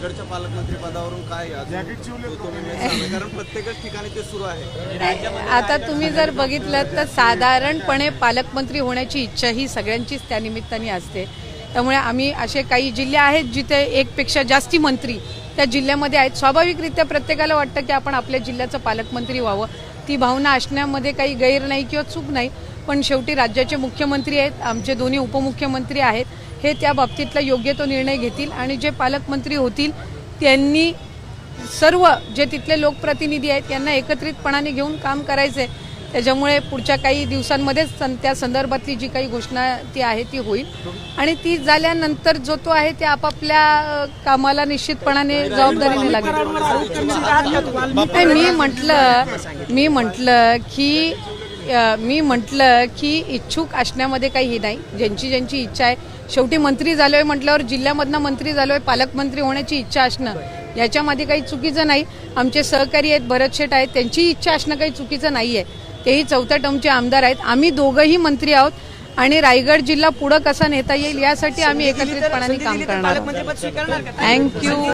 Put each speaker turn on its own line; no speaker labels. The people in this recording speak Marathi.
रायगडच्या पालकमंत्री पदावरून काय कारण प्रत्येकच ठिकाणी ते सुरू आहे।
आता तुम्ही जर बघितलं तर साधारणपणे पालकमंत्री होण्याची इच्छा ही सगळ्यांचीच त्या निमित्ताने असते। त्यामुळे आम्ही असे काही जिल्हे आहेत जिथे एकपेक्षा जास्ती मंत्री त्या जिल्ह्यामध्ये आहेत। स्वाभाविकरित्या प्रत्येकाला वाटतं की आपण आपल्या जिल्ह्याचं पालकमंत्री व्हावं, ती भावना असण्यामध्ये काही गैर नाही किंवा चूक नाही। पण शेवटी राज्याचे मुख्यमंत्री आहेत, आमचे दोन्ही उपमुख्यमंत्री आहेत, हे त्या बाबतीतला योग्य तो निर्णय घेतील आणि जे पालकमंत्री होतील त्यांनी सर्व जे तिथले लोकप्रतिनिधी आहेत यांना एकत्रितपणाने घेऊन काम करायचे। त्याच्यामुळे पुढच्या काही दिवसांमध्येच त्या संदर्भातली जी काही घोषणा ती आहे ती होईल आणि ती झाल्यानंतर जो तो आहे ते आपापल्या कामाला निश्चितपणाने जबाबदारीने लागेल। मी म्हटलं की इच्छुक असण्यामध्ये काही नाही, ज्यांची इच्छा आहे। शेवटी मंत्री झालोय म्हटल्यावर जिल्ह्यामधनं मंत्री झालोय, पालकमंत्री होण्याची इच्छा असणं याच्यामध्ये काही चुकीचं नाही। आमचे सहकारी आहेत भरत शेठ आहेत, त्यांची इच्छा असणं काही चुकीचं नाहीये, तेही 4थ्या टर्मचे आमदार आहेत। आम्ही दोघंही मंत्री आहोत आणि रायगड जिल्हा पुढे कसा नेता येईल यासाठी आम्ही एकत्रितपणाने काम करणार आहोत। थँक्यू।